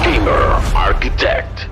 GamerArchitect.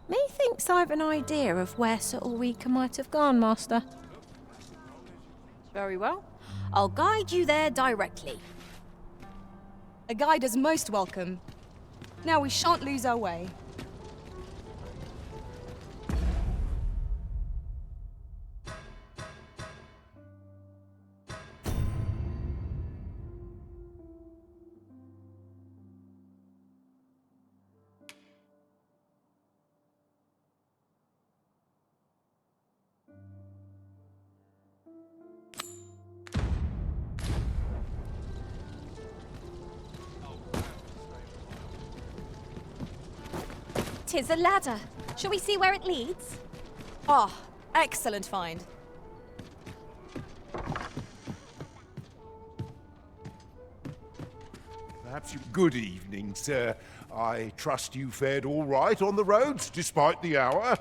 Methinks I've an idea of where Sir Ulrika might have gone, Master. Very well. I'll guide you there directly. A guide is most welcome. Now we shan't lose our way. Tis a ladder. Shall we see where it leads? Ah, excellent find. Perhaps you... Good evening, sir. I trust you fared all right on the roads, despite the hour.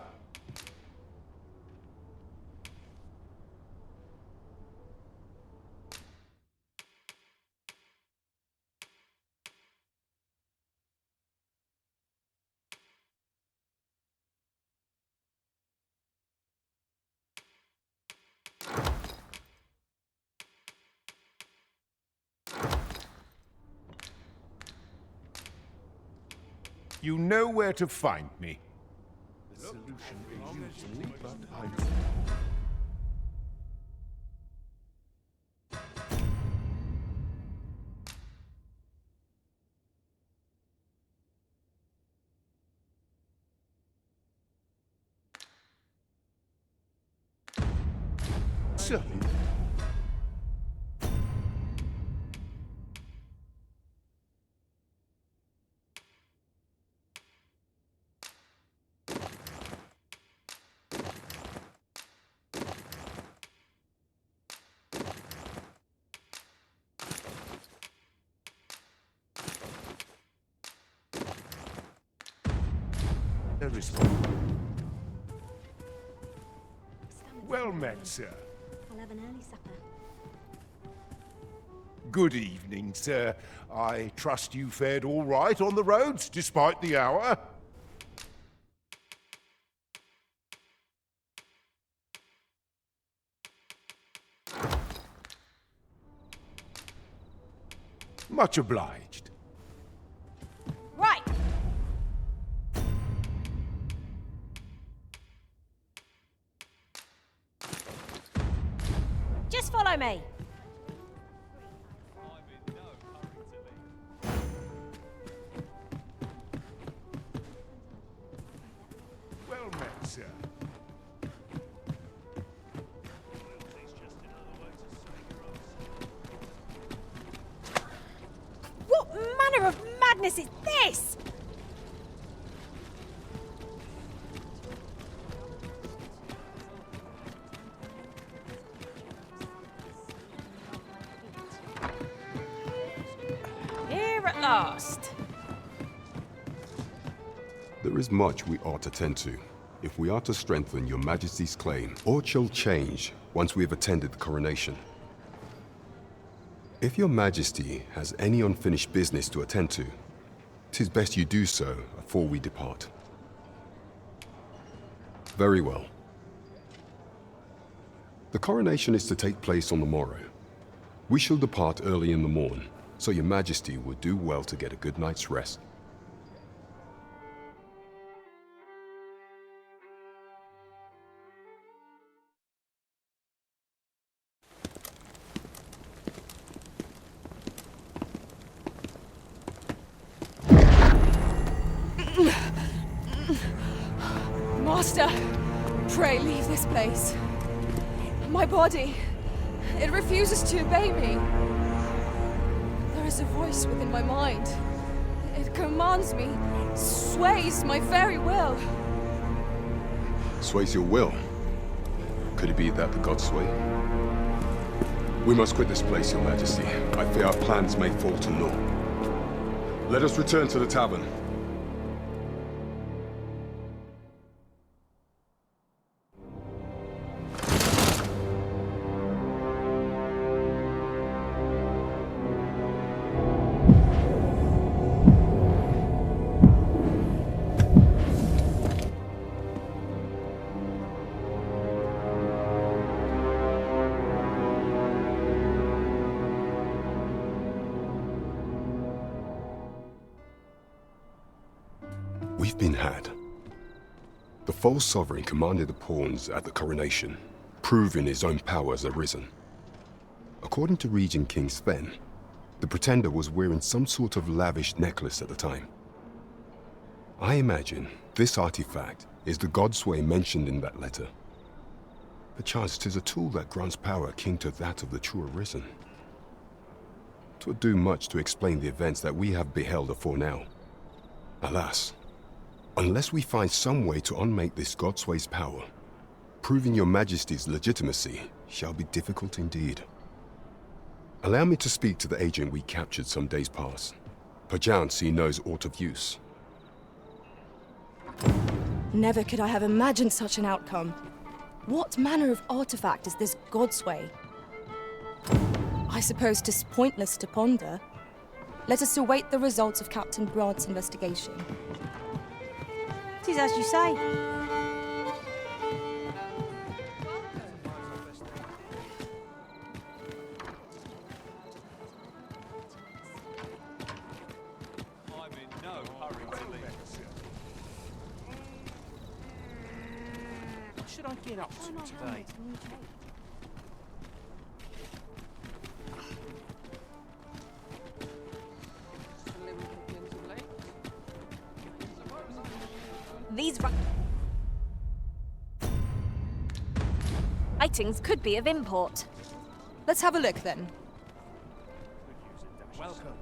You know where to find me. The solution is usually, but I'm... So... There is one. Well met, sir. I'll have an early supper. Good evening, sir. I trust you fared all right on the roads, despite the hour. Much obliged. Right. Just follow me. Well met, sir. What manner of madness is this? Here at last. There is much we ought to tend to, if we are to strengthen your Majesty's claim. Aught shall change once we have attended the coronation. If your Majesty has any unfinished business to attend to, 'tis best you do so afore we depart. Very well. The coronation is to take place on the morrow. We shall depart early in the morn, so your majesty would do well to get a good night's rest. Master, pray leave this place. My body, it refuses to obey me. There is a voice within my mind. It commands me, sways my very will. Sways your will? Could it be that the gods sway? We must quit this place, your majesty. I fear our plans may fall to naught. Let us return to the tavern. We've been had. The false sovereign commanded the pawns at the coronation, proving his own power has arisen. According to Regent King Sven, the pretender was wearing some sort of lavish necklace at the time. I imagine this artifact is the Godsway mentioned in that letter. Perchance 'tis a tool that grants power akin to that of the true Arisen. 'Twould do much to explain the events that we have beheld afore now. Alas, unless we find some way to unmake this Godsway's power, proving your majesty's legitimacy shall be difficult indeed. Allow me to speak to the agent we captured some days past. Perchance he knows aught of use. Never could I have imagined such an outcome. What manner of artifact is this Godsway? I suppose 'tis pointless to ponder. Let us await the results of Captain Brant's investigation. 'Tis as you say. I'm in no hurry to leave. What should I get up to today? These writings could be of import. Let's have a look then. Welcome.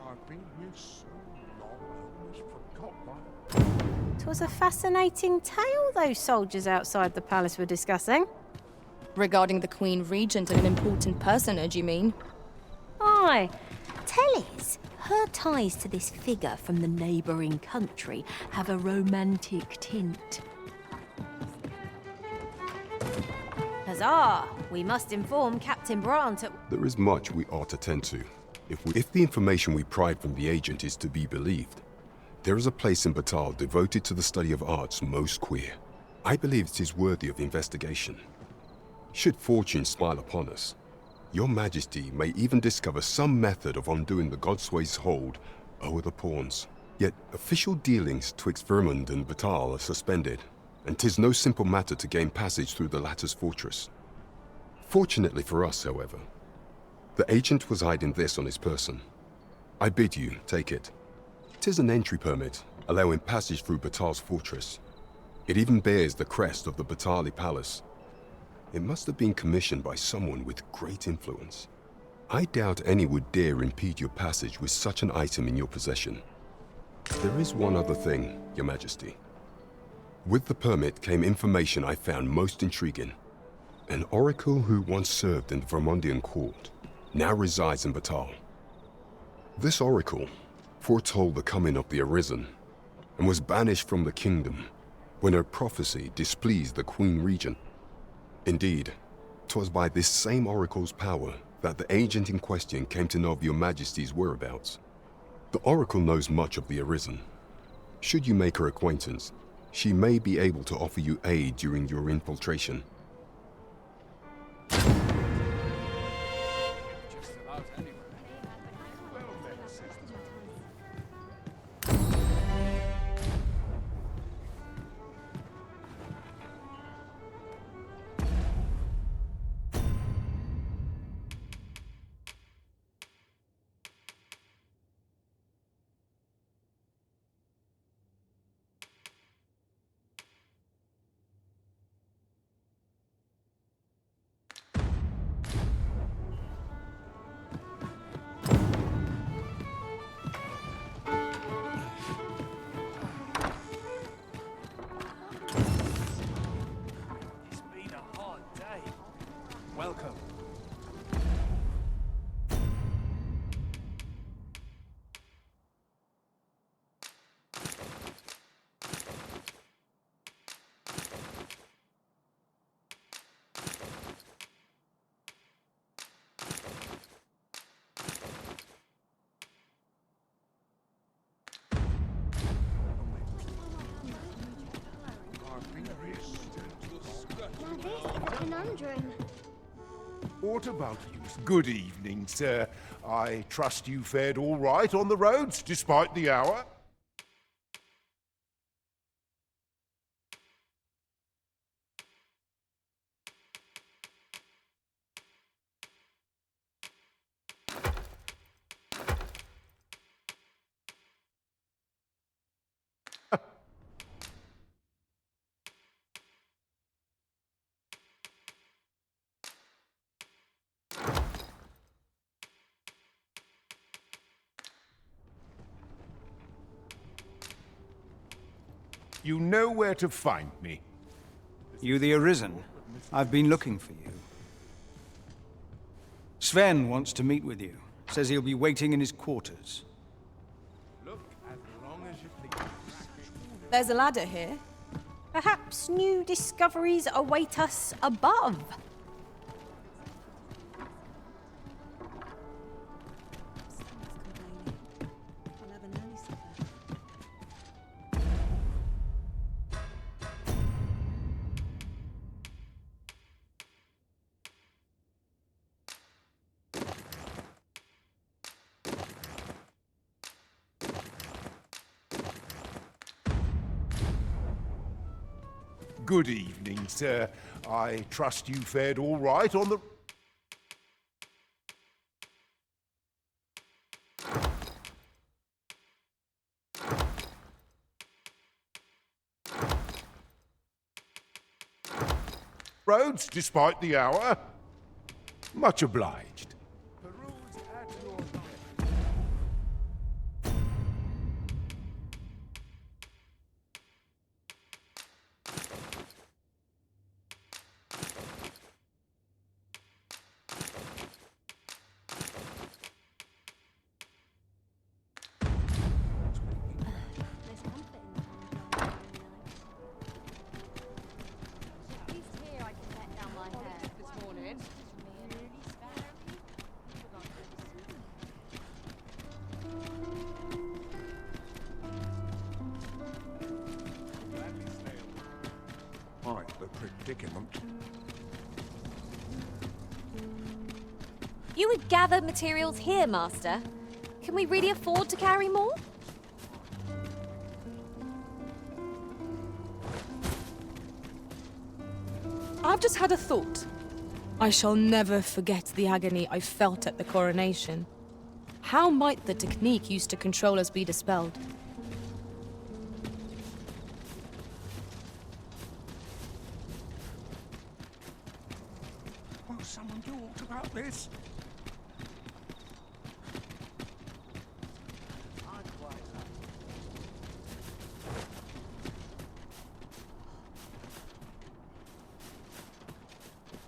I've been here so long, I almost forgot my... 'Twas a fascinating tale those soldiers outside the palace were discussing. Regarding the Queen Regent and an important personage, you mean? Aye. Tellys, her ties to this figure from the neighbouring country have a romantic tint. Huzzah! We must inform Captain Brant at... There is much we ought to tend to. If the information we pried from the agent is to be believed, there is a place in Batal devoted to the study of arts most queer. I believe it is worthy of investigation. Should fortune smile upon us, your majesty may even discover some method of undoing the Godsway's hold over the pawns. Yet official dealings twixt Vermund and Batal are suspended, and 'tis no simple matter to gain passage through the latter's fortress. Fortunately for us, however, the agent was hiding this on his person. I bid you take it. 'Tis an entry permit, allowing passage through Batal's fortress. It even bears the crest of the Batali Palace. It must have been commissioned by someone with great influence. I doubt any would dare impede your passage with such an item in your possession. There is one other thing, your majesty. With the permit came information I found most intriguing. An oracle who once served in the Vermundian court now resides in Batal. This oracle foretold the coming of the Arisen and was banished from the kingdom when her prophecy displeased the Queen Regent. Indeed, 'twas by this same oracle's power that the agent in question came to know of your majesty's whereabouts. The oracle knows much of the Arisen. Should you make her acquaintance, she may be able to offer you aid during your infiltration. conundrum. What about you? Good evening, sir. I trust you fared all right on the roads, despite the hour? You know where to find me. You the Arisen? I've been looking for you. Sven wants to meet with you. Says he'll be waiting in his quarters. Look as long as you please. There's a ladder here. Perhaps new discoveries await us above. Good evening, sir. I trust you fared all right on the... roads, despite the hour? Much obliged. Peruse at your leisure. Quite the predicament. You would gather materials here, Master. Can we really afford to carry more? I've just had a thought. I shall never forget the agony I felt at the coronation. How might the technique used to control us be dispelled? Will someone do aught about this?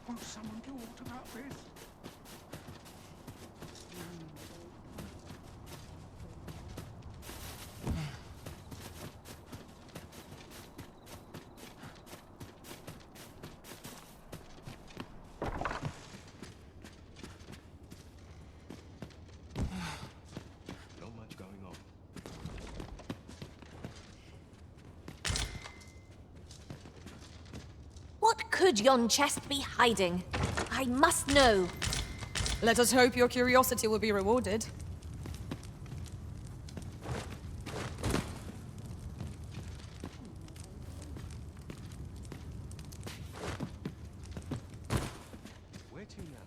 Will someone do aught about this? Not much going on. What could yon chest be hiding? I must know. Let us hope your curiosity will be rewarded. Where to now?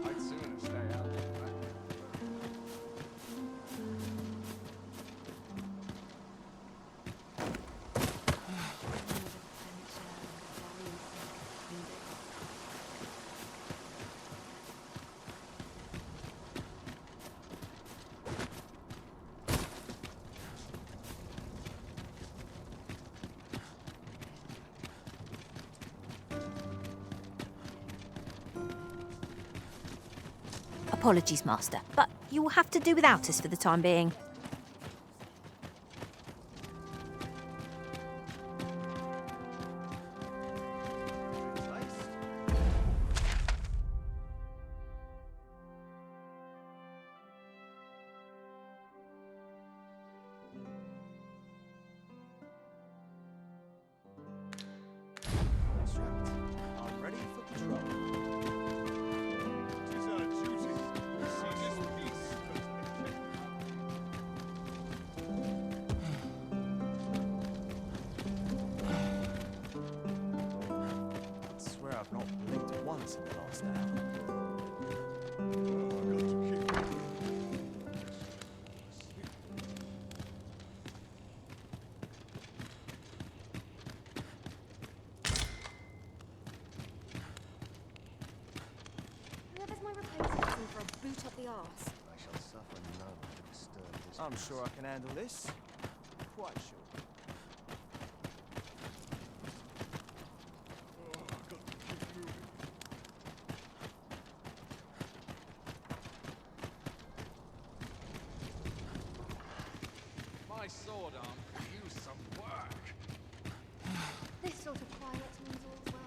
I'd sooner stay out there. Apologies, Master, but you will have to do without us for the time being. I'm ready for patrol. Tis our duty to see this peace. I swear I've not blinked once in the last hour. Oh, I've got to keep Whoever's my replacement for a boot up the arse. I shall suffer none to disturb this. I'm sure I can handle this. Quite sure. My sword arm could use some work. This sort of quiet means all's well.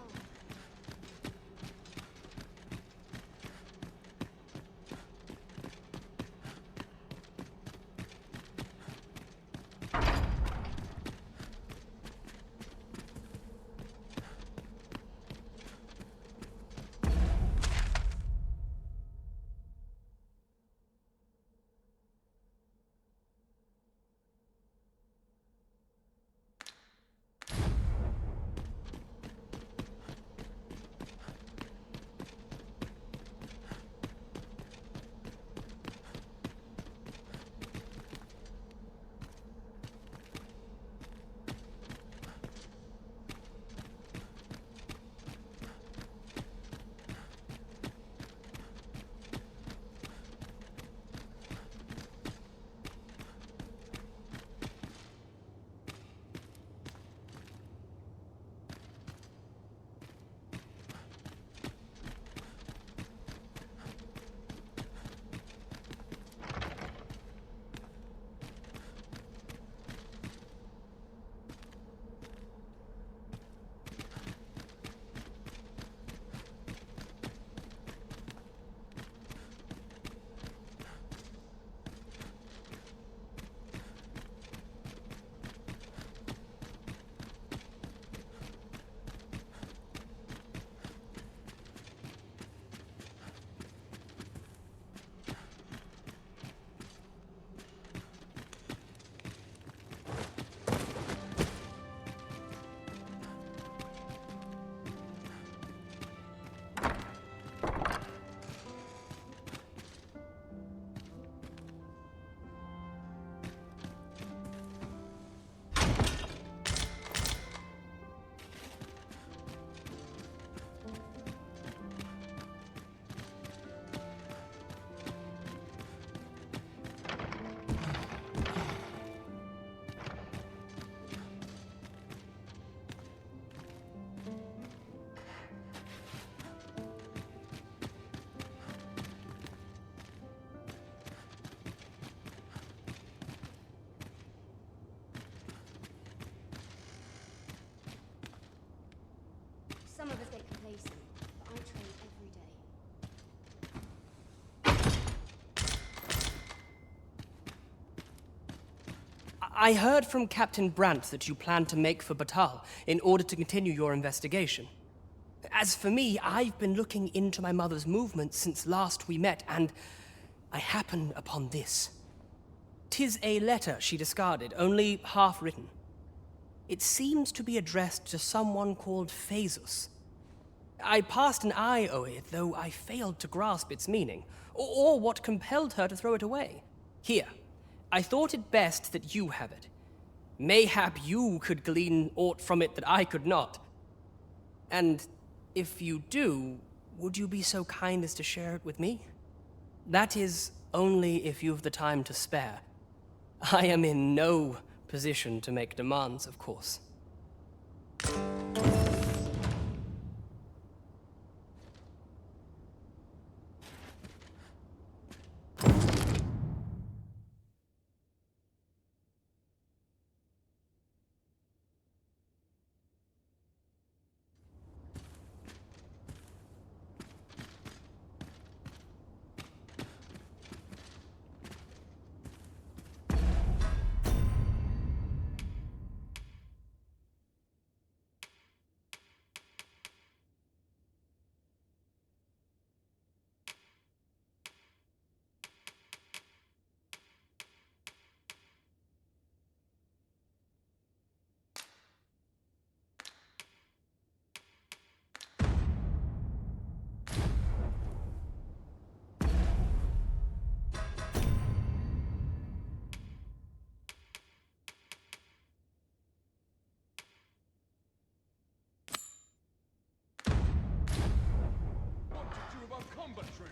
Some of us get complacent, but I train every day. I heard from Captain Brandt that you plan to make for Batal in order to continue your investigation. As for me, I've been looking into my mother's movements since last we met, and I happened upon this. 'Tis a letter she discarded, only half written. It seems to be addressed to someone called Phaesus. I passed an eye o'er it, though I failed to grasp its meaning, or what compelled her to throw it away. Here, I thought it best that you have it. Mayhap you could glean aught from it that I could not. And if you do, would you be so kind as to share it with me? That is, only if you've the time to spare. I am in no position to make demands, of course. What did you about combat training?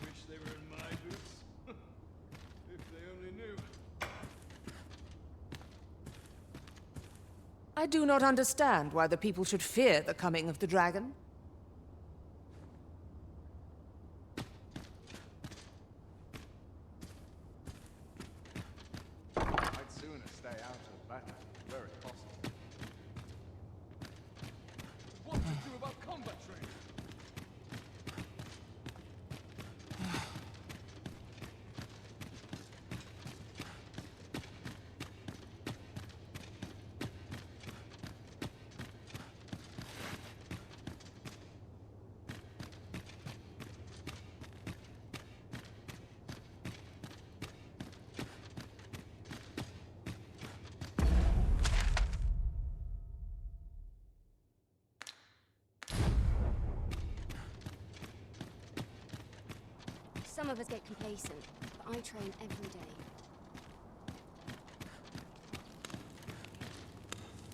Wish they were in my boots. If they only knew. I do not understand why the people should fear the coming of the dragon. I'd sooner stay out of battle, where it's possible. What to do about combat training? Some of us get complacent, but I train every day.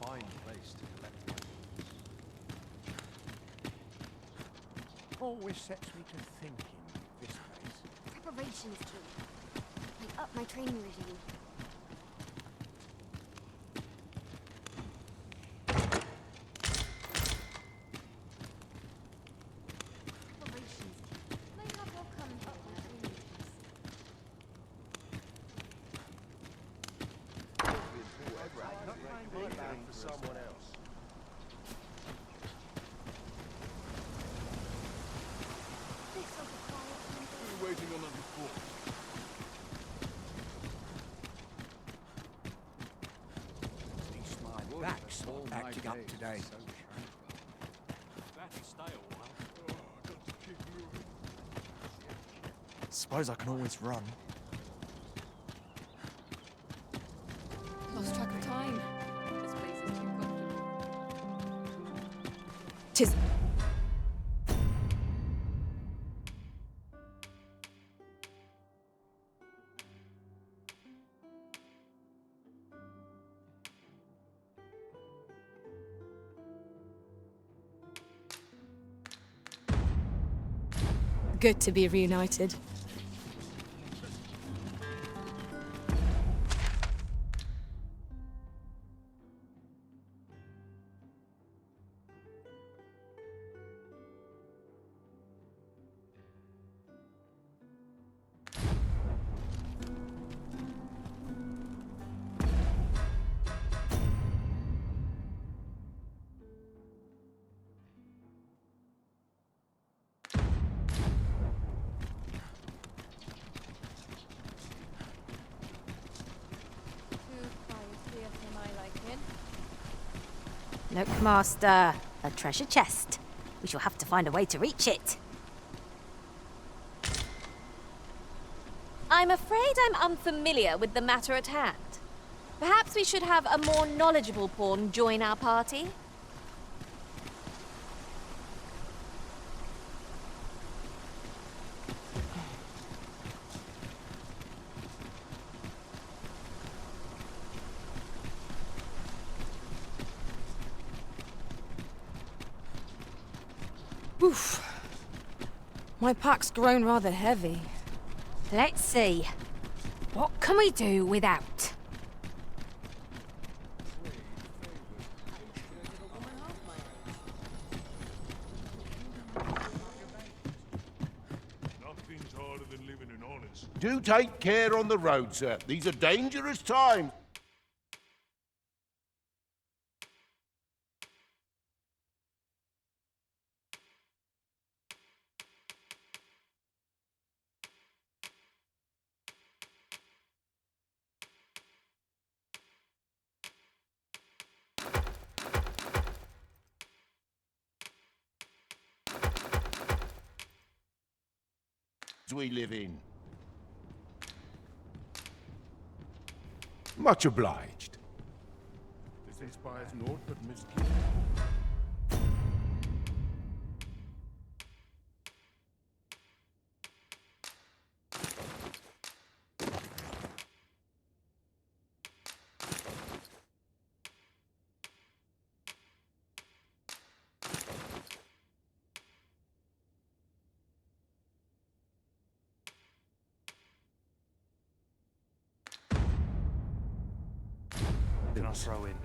Fine place to collect weapons. Always sets me to thinking, this place. Preparation's key. I up my training regime. Preparation's key. Maybe I'll come up my training regime. Not mind being for someone else. We're waiting on a report. At least my back's not acting up today. That'll stay a while. Oh, I've got to keep moving. Suppose I can always run. Lost track of time. This place is too comfortable. 'Tis... Good to be reunited. Look, Master. A treasure chest. We shall have to find a way to reach it. I'm afraid I'm unfamiliar with the matter at hand. Perhaps we should have a more knowledgeable pawn join our party? Oof. My pack's grown rather heavy. Let's see. What can we do without? Nothing's harder than living an honest. Do take care on the road, sir. These are dangerous times. We live in. Much obliged. This inspires naught but mischief. Then I'll throw in.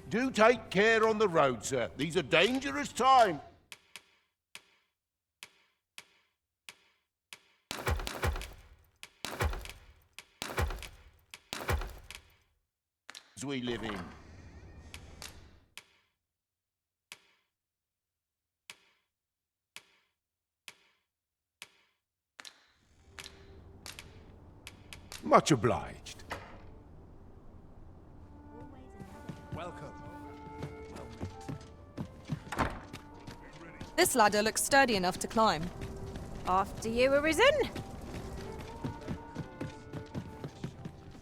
Do take care on the road, sir. These are dangerous times. We live in. Much obliged. Welcome. This ladder looks sturdy enough to climb. After you, Arisen.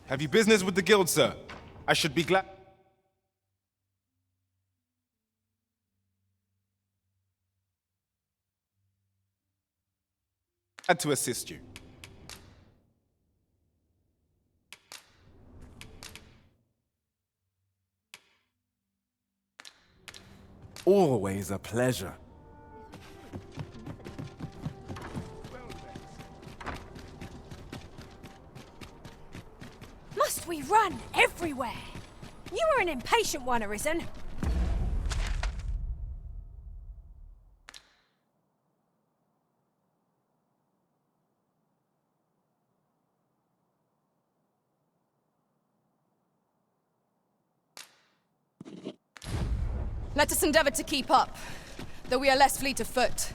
Have you business with the guild, sir? I should be glad. Glad to assist you. Always a pleasure. Must we run everywhere? You are an impatient one, Arisen. Let us endeavor to keep up, though we are less fleet of foot.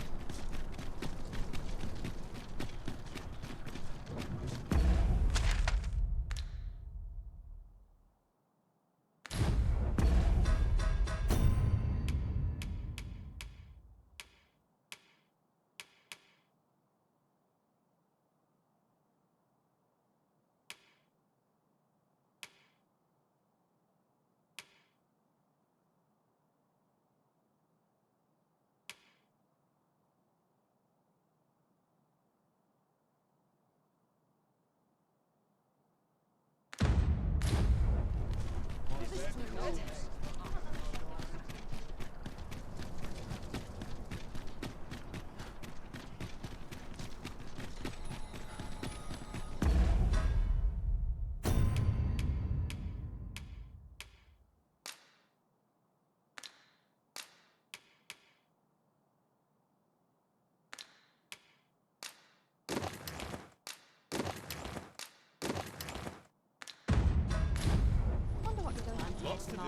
Lots to do.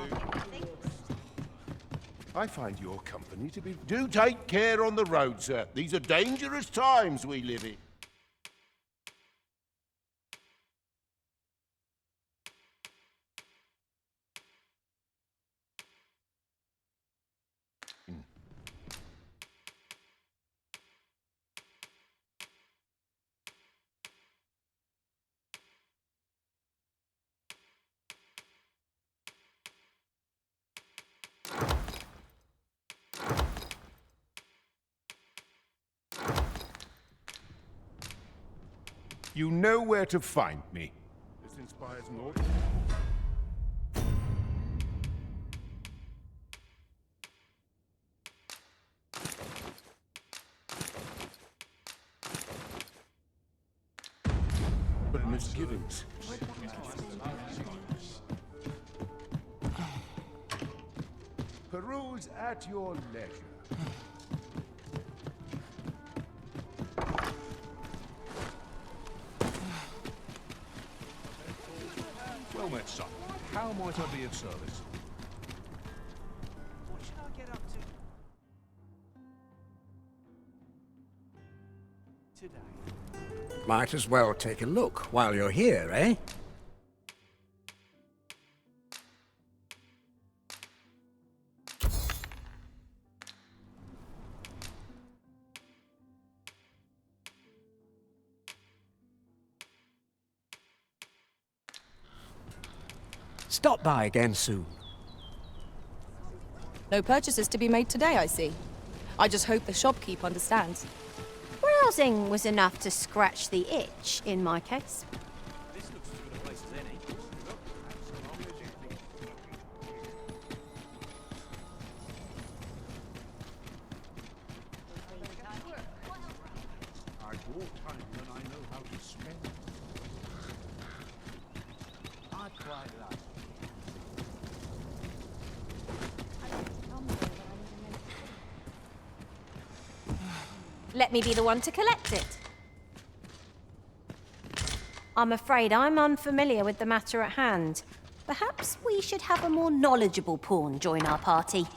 I find your company to be... Do take care on the road, sir. These are dangerous times we live in. You know where to find me. This inspires more. But misgivings. Peruse at your leisure. Well met, son. How might I be of service? What should I get up to today? Might as well take a look while you're here, eh? Stop by again soon. No purchases to be made today, I see. I just hope the shopkeep understands. Browsing was enough to scratch the itch, in my case. This looks as good a place as any. I've more time than I know how to spend. I'd try that. Let me be the one to collect it. I'm afraid I'm unfamiliar with the matter at hand. Perhaps we should have a more knowledgeable pawn join our party.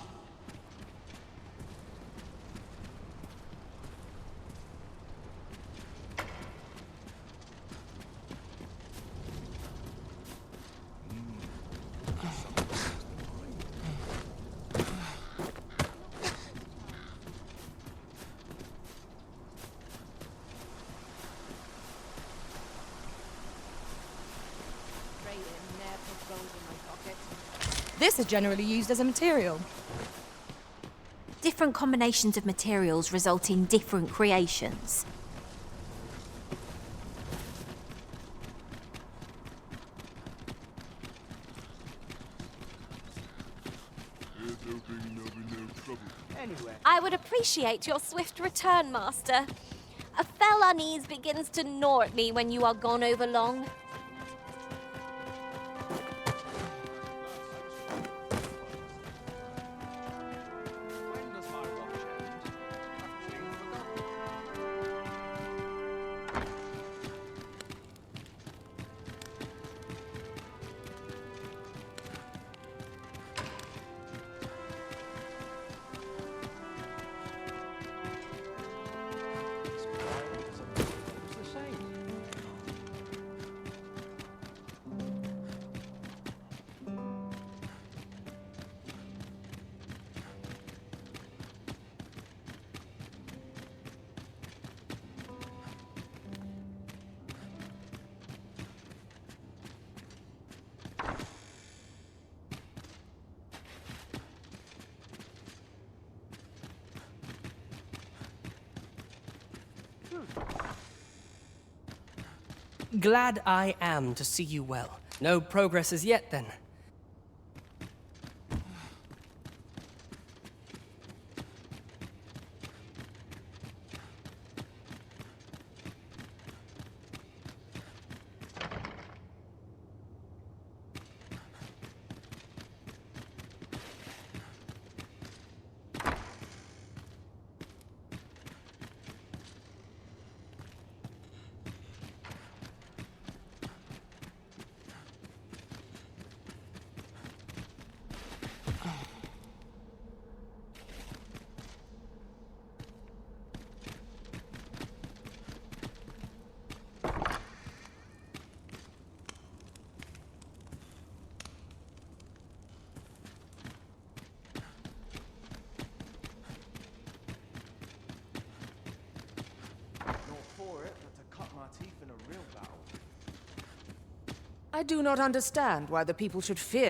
This is generally used as a material. Different combinations of materials result in different creations. Anyway. I would appreciate your swift return, Master. A fell unease begins to gnaw at me when you are gone over long. Glad I am to see you well. No progress as yet, then. I do not understand why the people should fear.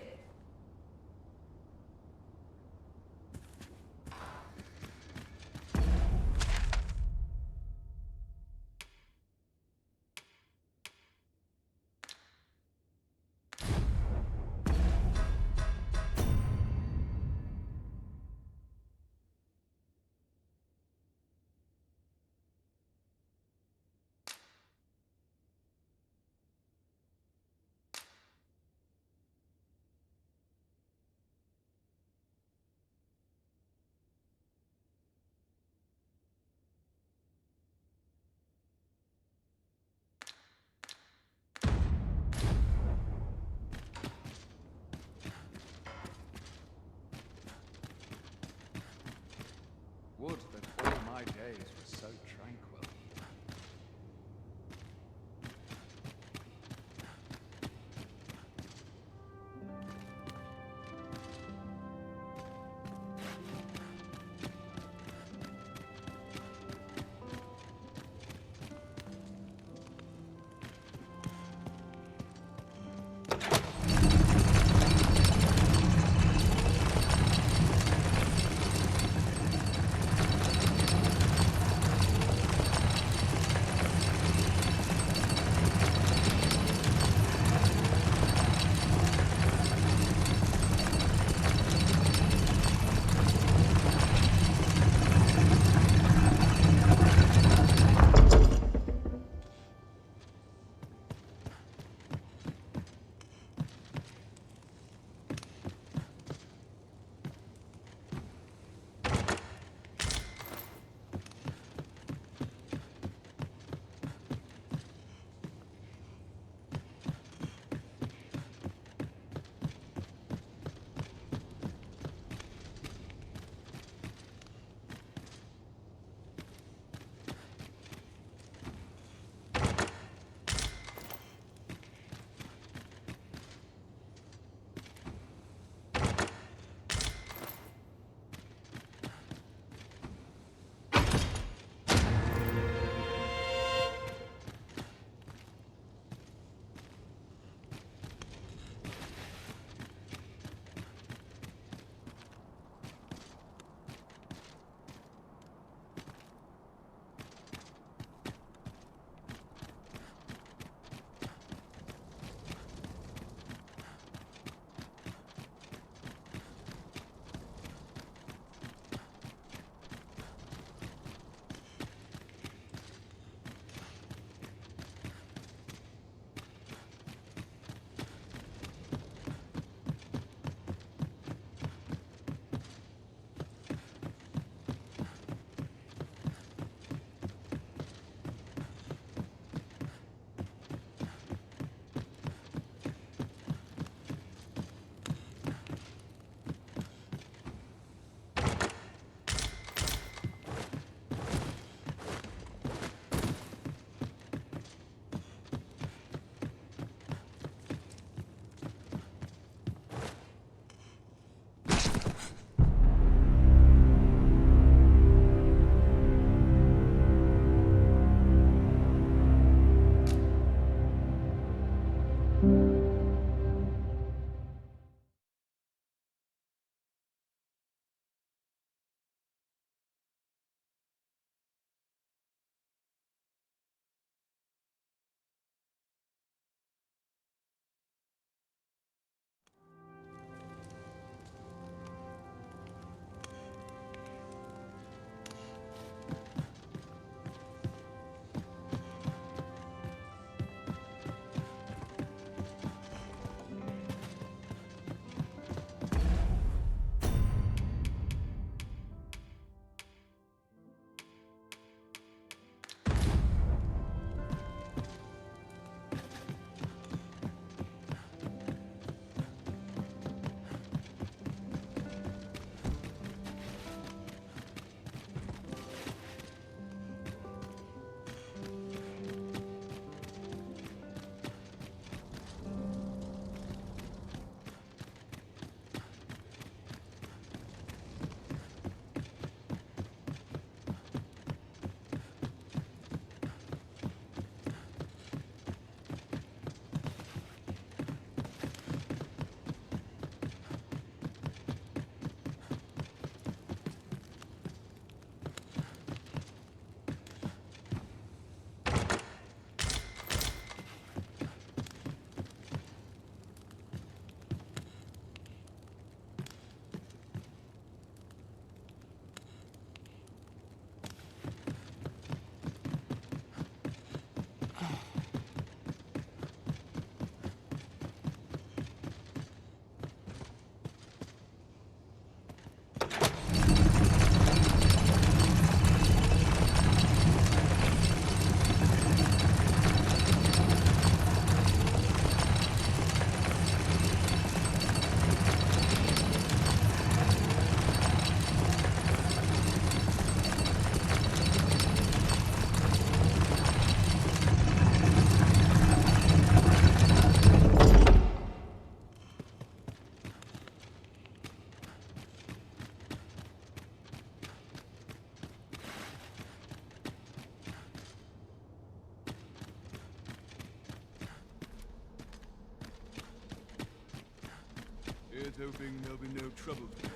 Here's hoping there'll be no trouble today.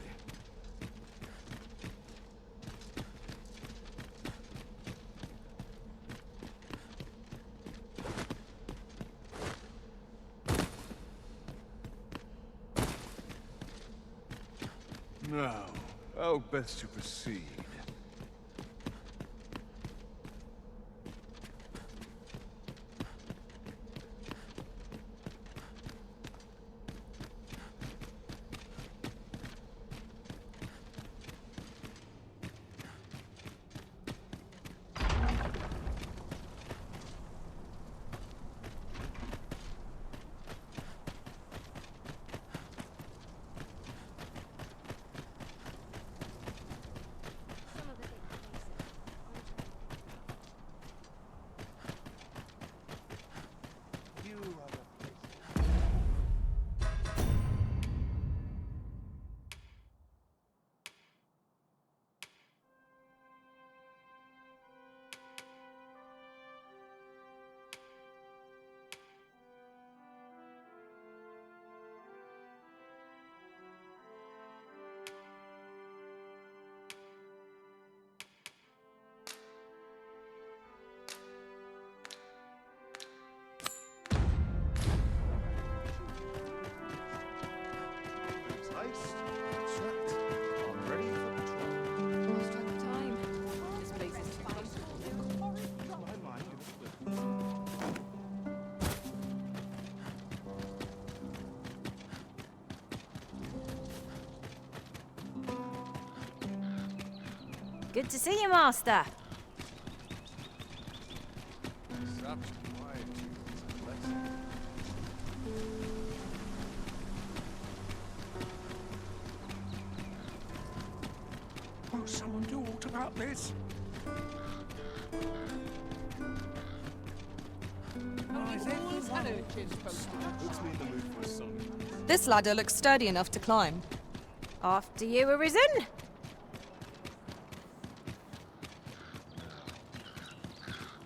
Now, how best to proceed? Good to see you, Master. Won't someone do aught about this? This ladder looks sturdy enough to climb. After you, Arisen.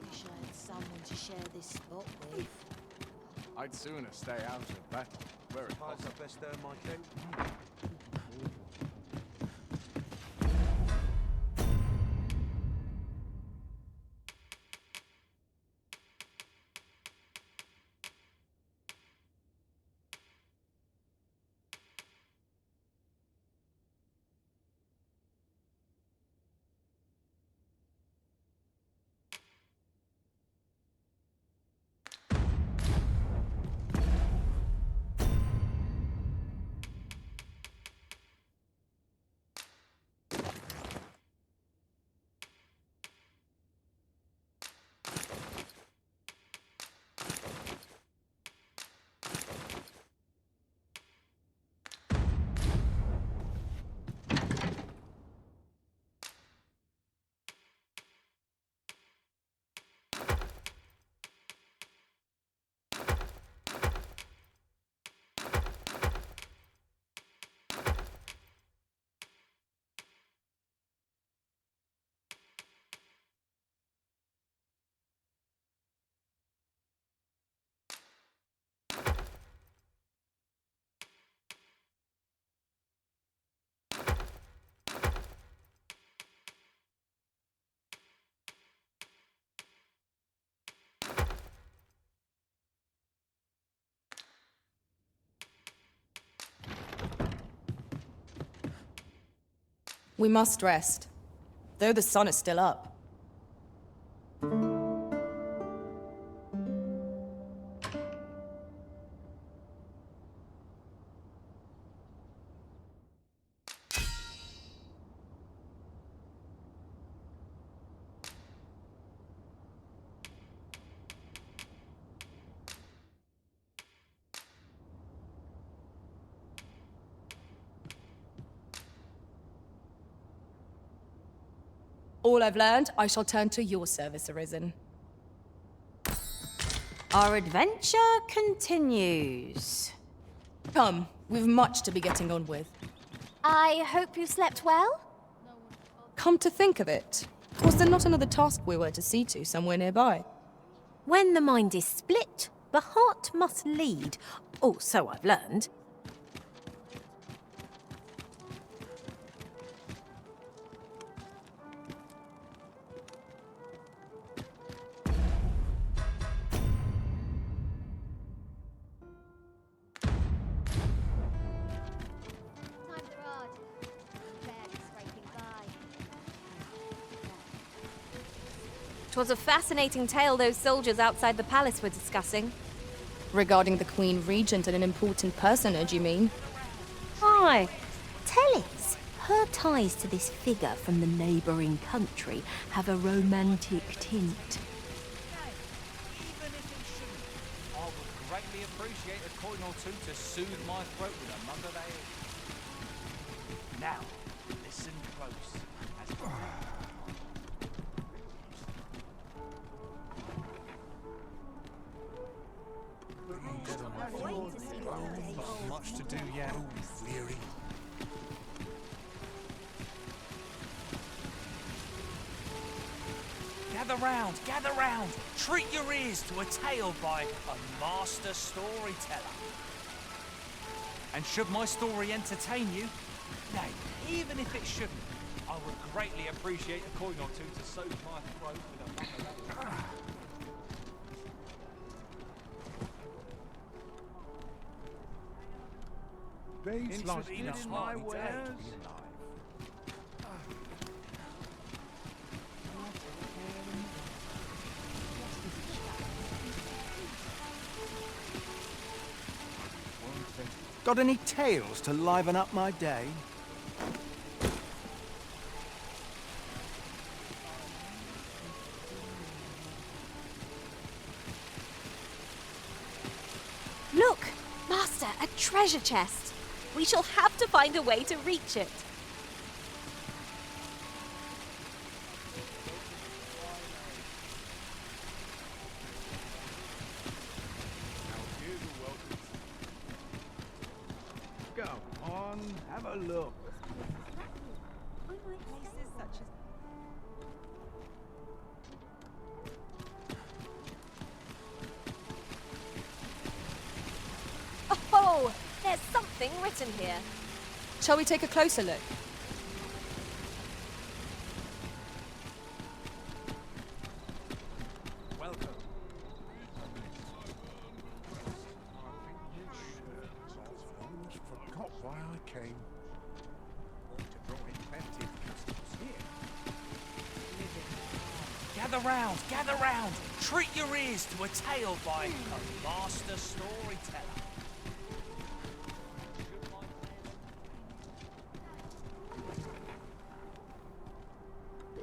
Wish I had someone to share this spot with. I'd sooner stay out of battle. Where it Pass our best earn, my friend. We must rest, though the sun is still up. All I've learned, I shall turn to your service, Arisen. Our adventure continues. Come, we've much to be getting on with. I hope you slept well? Come to think of it, was there not another task we were to see to somewhere nearby? When the mind is split, the heart must lead. Oh, so I've learned. 'Twas a fascinating tale those soldiers outside the palace were discussing. Regarding the Queen Regent and an important personage, you mean? Aye. Tellys, her ties to this figure from the neighbouring country have a romantic tint. Even if it shouldn't, I would greatly appreciate a coin or two to soothe my throat with a mug of ale. Now, listen close. Much to do yet. Weary. Gather round. Treat your ears to a tale by a master storyteller. And should my story entertain you, nay, even if it shouldn't, I would greatly appreciate a coin or two to soothe my throat with a mug of ale. These like in my wares. Got any tales to liven up my day? Look! Master, a treasure chest! We shall have to find a way to reach it. Go on, have a look. Oh! There's something written here. Shall we take a closer look? Welcome. Almost forgot why I came. To draw in plenty of customers here. Gather round. Treat your ears to a tale by a master storyteller.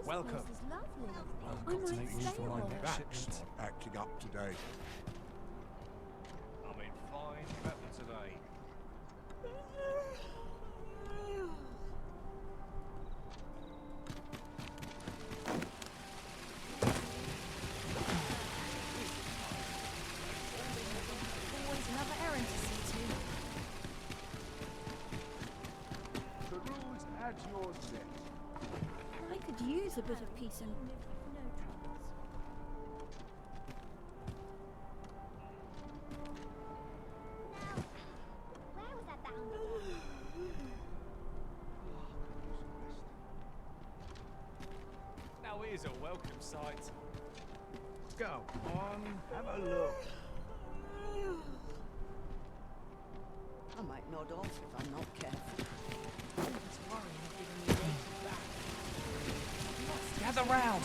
Welcome. That's not acting up today. I'm in fine weather today. Always another errand to see to. The rules at your neck. I could use a bit of peace and no troubles. Where was that bound? Now here's a welcome sight. Go on, have a look. I might nod off if I'm not careful.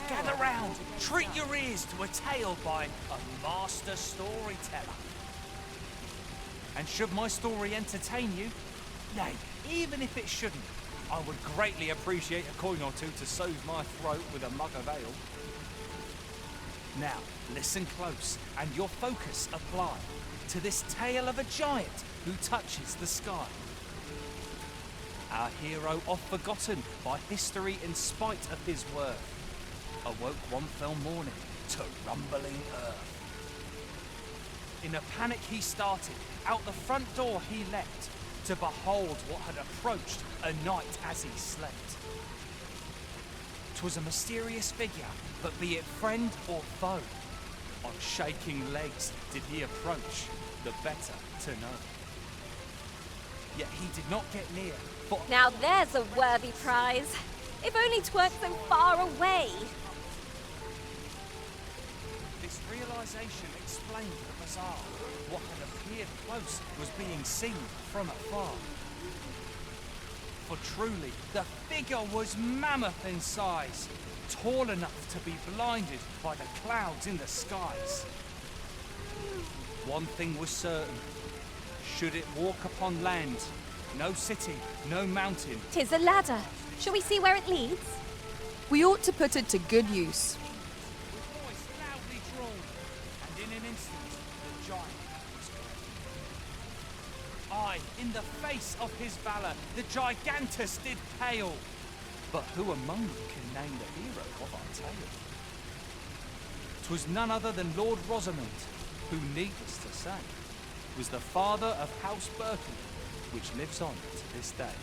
Gather round. Treat your ears to a tale by a master storyteller. And should my story entertain you, nay, even if it shouldn't, I would greatly appreciate a coin or two to soothe my throat with a mug of ale. Now, listen close, and your focus apply to this tale of a giant who touches the sky. Our hero, oft forgotten by history in spite of his worth, awoke one fell morning to rumbling earth. In a panic he started, out the front door he leapt, to behold what had approached a night as he slept. 'Twas a mysterious figure, but be it friend or foe, on shaking legs did he approach, the better to know. Yet he did not get near, for Now there's a worthy prize. If only 'tweren't so far away. this realization explained the bizarre. What had appeared close was being seen from afar. For truly, the figure was mammoth in size, tall enough to be blinded by the clouds in the skies. One thing was certain. Should it walk upon land, no city, no mountain. 'Tis a ladder. Shall we see where it leads? We ought to put it to good use. With voice loudly drawn, and in an instant, the giant was gone. Aye, in the face of his valour, the gigantus did pale. But who among you can name the hero of our tale? 'Twas none other than Lord Rosamond, who, needless to say, was the father of House Berkeley, which lives on to this day.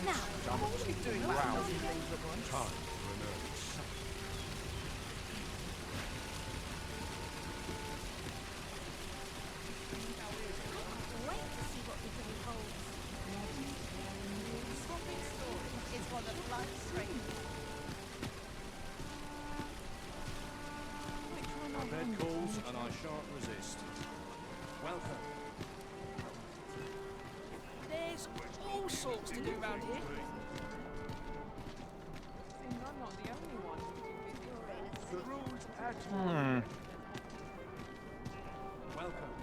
Now, what are you doing? Wow. Time for an early supper. Wait to see what the day holds. Swapping stories is one of life's strengths. My bed calls and I shan't resist. Welcome. There's all sorts to do around here. I'm not the only one. The rules at Welcome.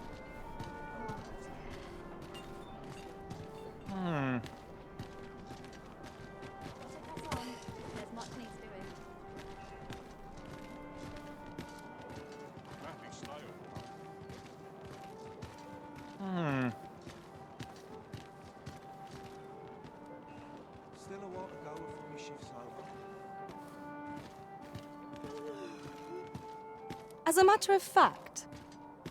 There's much needs doing. Happy style. Still a while to go before my shift's over. As a matter of fact,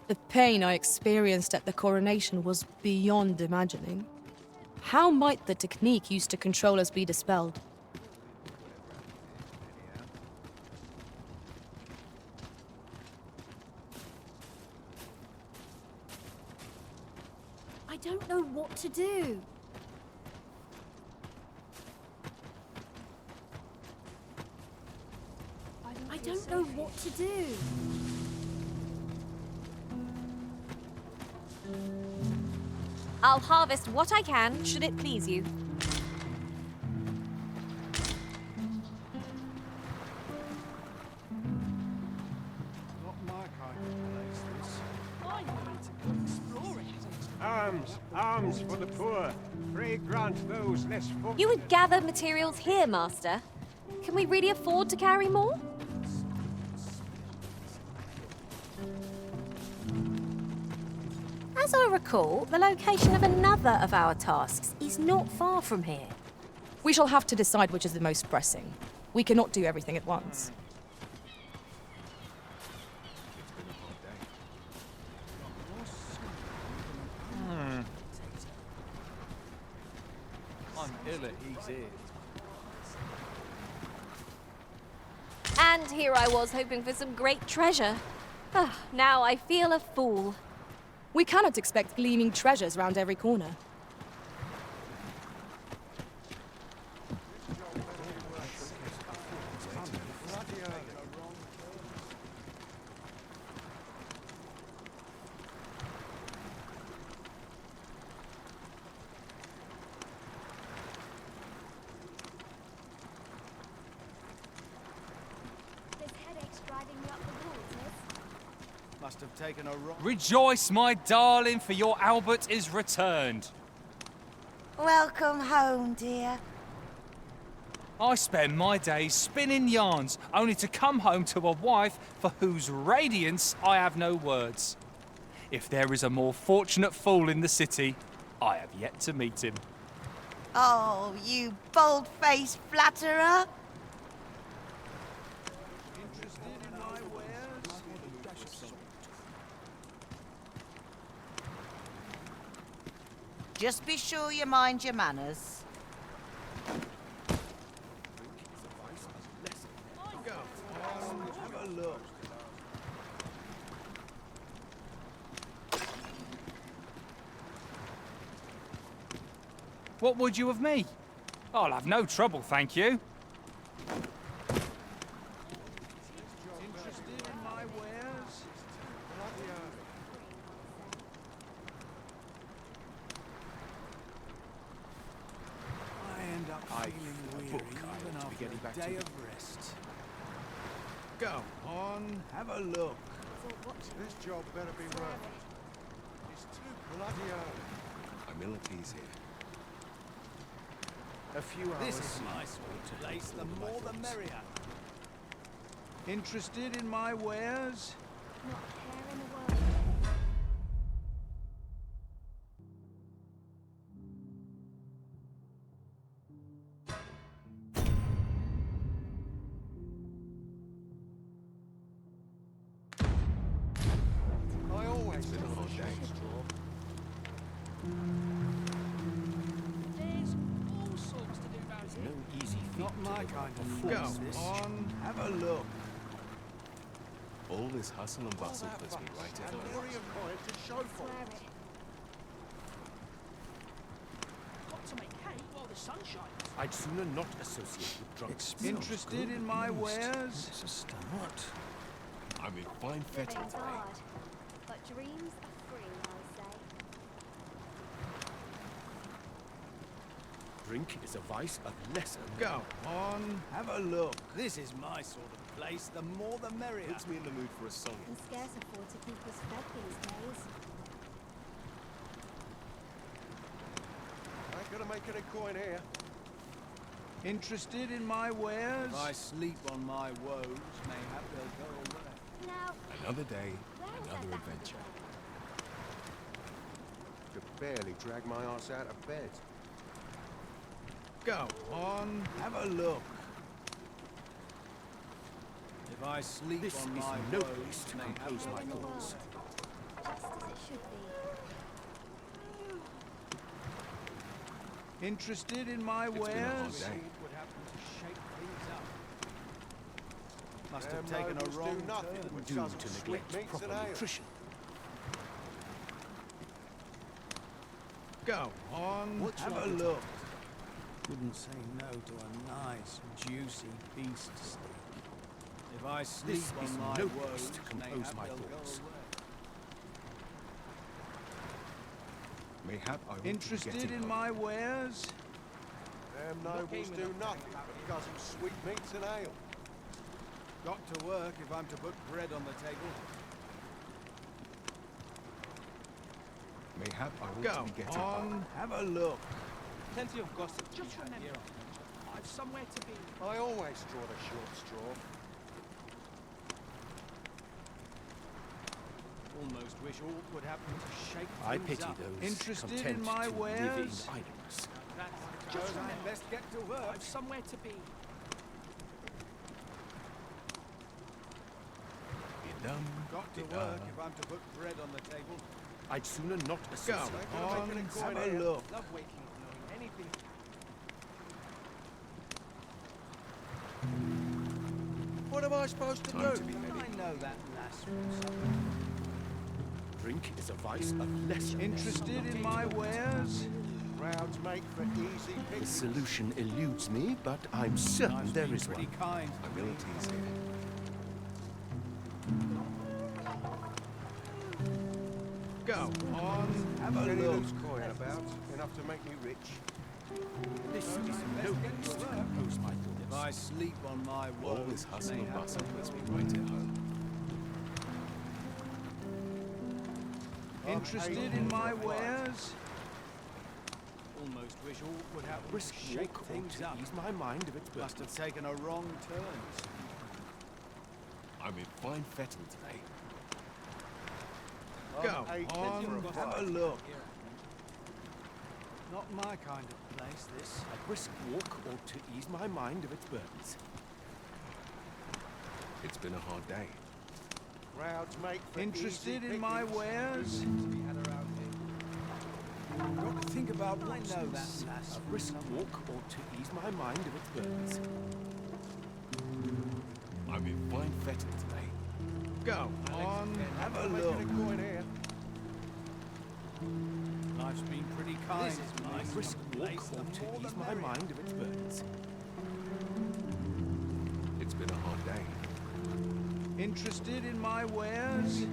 the pain I experienced at the coronation was beyond imagining. How might the technique used to control us be dispelled? I don't know what to do. I don't know what to do. I'll harvest what I can, should it please you. Not my kind of place, this. I need to go exploring. Arms for the poor. Pray grant those less fortunate. You would gather materials here, Master. Can we really afford to carry more? As I recall, the location of another of our tasks is not far from here. We shall have to decide which is the most pressing. We cannot do everything at once. I'm ill at ease here. And here I was hoping for some great treasure. Ah, now I feel a fool. We cannot expect gleaming treasures round every corner. There's headaches driving you up the walls, miss. Must have taken a rock. Rejoice, my darling, for your Albert is returned. Welcome home, dear. I spend my days spinning yarns, only to come home to a wife for whose radiance I have no words. If there is a more fortunate fool in the city, I have yet to meet him. Oh, you bold-faced flatterer. Interested in my wares? Just be sure you mind your manners. Have a look. What would you of me? I'll have no trouble, thank you. Interested in my wares? to be getting back to day you. of rest. Go on, have a look. This job better be worth it. It's too bloody early. Humility's here. A few hours. This is my sort of place. The more the merrier. Interested in my wares? Not a care in the world. I always been a hard day. There's all sorts to do around here. No easy feat. Not my kind of Go force, this. on, have a look. All this hustle and bustle puts me right at And home. nary a coin to show for Swear it. it. Got to make hay while the sun shines. I'd sooner not associate with drunks. It Interested in my wares? It's a start. I'm in fine fettle Living's today. hard, but dreams are free, I say. Drink is a vice of lesser. Go on, have a look. This is my sort of place. The more the merrier. Puts me in the mood for a song. Can scarce afford to keep us fed these days. I ain't gonna make any coin here. Interested in my wares? If I sleep on my woes, mayhap they'll go away. Now, Another day, where was another that back adventure. Could barely drag my ass out of bed. Go on, have a look. If I sleep This on is my no woes, place to mayhap compose they'll my in the go world? away. Just as it should be. Interested in my It's been a hard wares? day. Would happen to shake things up. Must Them have taken a nobles wrong do nothing turn. with Due dozen to sweet neglect meats proper and ale. nutrition. Go on, What's have your a look. Wouldn't say no to a nice, juicy beast steak. If I sleep This is on my no woes, place to compose mayhap my they'll go thoughts. away. Mayhap I ought to be Interested getting in home. my wares? Them nobles do nothing but a dozen sweet meats and ale. Got to work if I'm to put bread on the table. Mayhap I ought Go to be getting home. on, have a look. Plenty of gossip. Just remember, I've somewhere to be. I always draw the short straw. Almost wish aught would happen to shake things I pity up. those Interested content in my to live in wares? idleness. Just Suppose I remember, best get to work. I've somewhere to be. Idam, Got to dida. work if I'm to put bread on the table. I'd sooner not associate. Go on, on, have a look. Love waking up knowing anything. What am I supposed to Time do? to be heading. I know that lass from somewhere. Drink is a vice of lesser. Interested in my wares? Crowds make for easy The pickings. solution eludes me, but I'm certain Life's there been is pretty one. kind. Humility's here. Go on, have a Any look. loose coin about, enough to make me rich. This is no place to compose my If thoughts. I sleep on my woes, All this hustle and mayhap bustle they'll puts me go right away. at home. Interested in my wares? Almost wish aught would happen Brisk to shake walk ought things to up. ease my mind of its Must burden. have taken a wrong turn. I'm in fine fettle today. Go Hey, on, have a look. Not my kind of place, this. A brisk walk ought to ease my mind of its burdens. It's been a hard day. Crowds make for Interested easy in my pickings. wares? To be had around here. Got to think about I know that lass. A brisk walk ought to ease my mind of its burdens. I'm in fine fettle today. Go on, have a Making look. a coin here. Life's been pretty kind. This is my brisk walk ought to ease my mind of its burdens. It's been a hard day. Interested in my wares?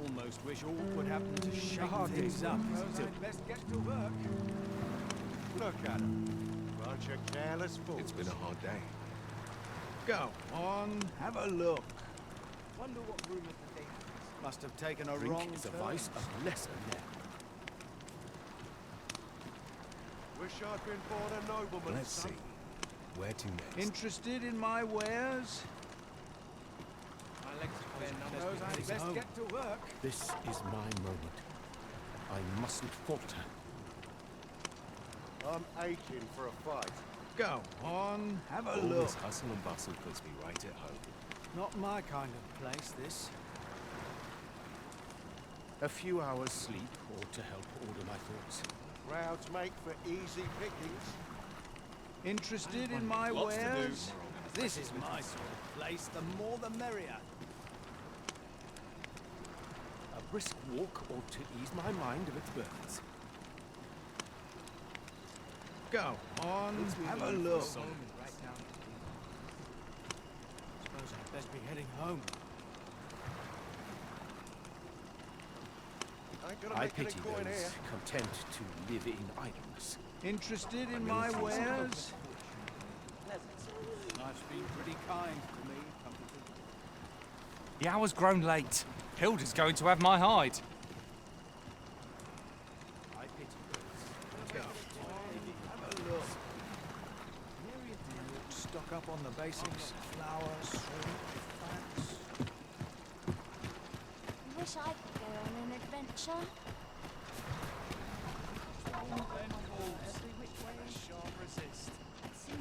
Almost wish aught would happen to shake hard things day's up. work, Suppose isn't it? I'd best get to work. Look at 'em. Bunch of careless fools. It's been a hard day. Go on, have a look. Wonder what room of the day. Must have taken a Drink wrong is a turn. vice of lesser net. Wish I'd been born a nobleman. Let's son. see. Where to next? Interested in my wares? My legs are bare numbers. Suppose I Best best get to work. This is my moment. I mustn't falter. I'm aching for a fight. Go on, have a All look. this hustle and bustle puts me right at home. Not my kind of place, this. A few hours sleep ought to help order my thoughts. Crowds make for easy pickings. Interested in my Lots to do. wares? This is my sort of place. The more the merrier. A brisk walk ought to ease my mind of its burdens. Go on, Let's move have on a for look. song. Right down. Suppose I'd best be heading home. Ain't gonna I make any pity coin those here. content to live in idleness. Interested in my wares? Life's been pretty kind to me, come to think of it. The hour's grown late. Hilda's going to have my hide. I pity those Go content on, have a look. Stock up on the basics. Flour, salt, fats. I wish I could go on an adventure.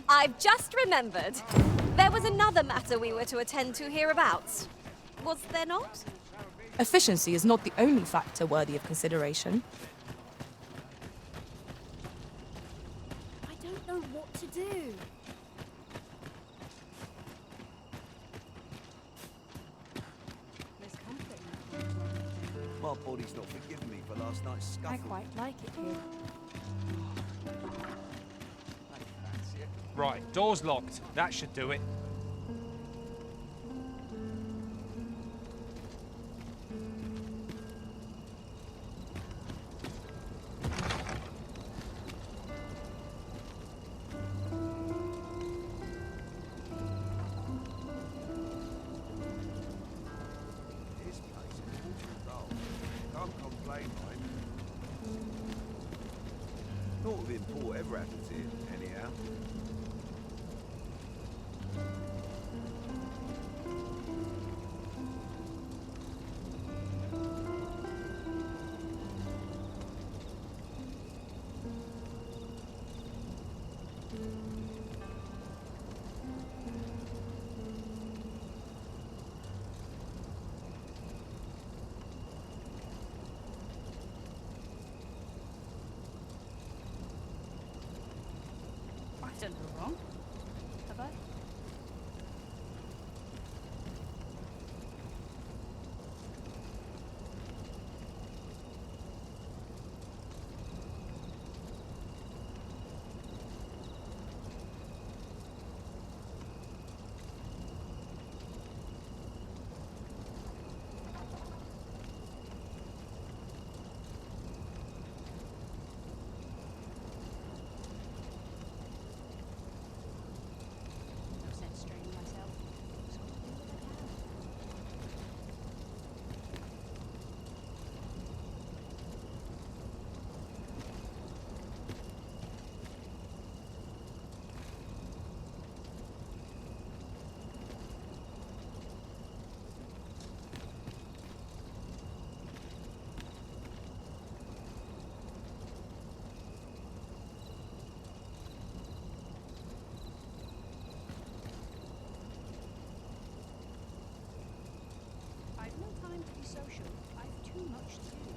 I've just remembered. There was another matter we were to attend to hereabouts. Was there not? Efficiency is not the only factor worthy of consideration. I don't know what to do. There's comfort in My body's not forgiving me for last night's I scuffle. quite like it here. Right, door's locked. That should do it. This place is awfully dull. Can't complain, mate. Not of import ever happens here, anyhow. I've done no wrong. Have I? No sense straining myself. Just got to do what I can. I've no time to be social. I've too much to do.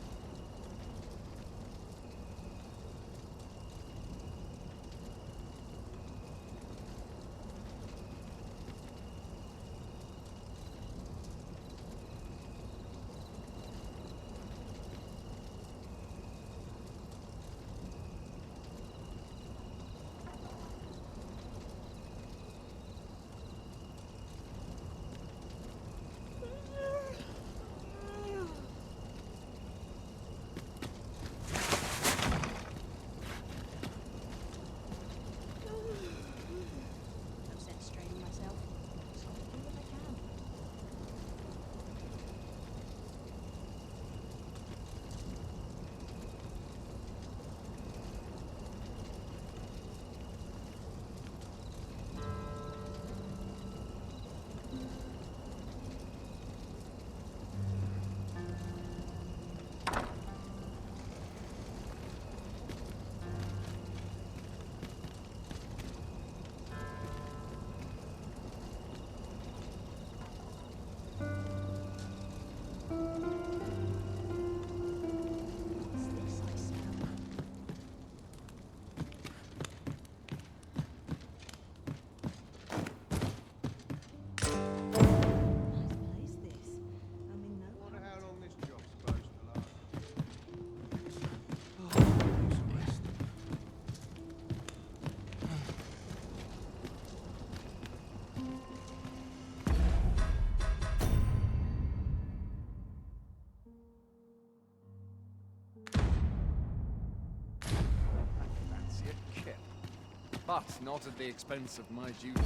but not at the expense of my duty.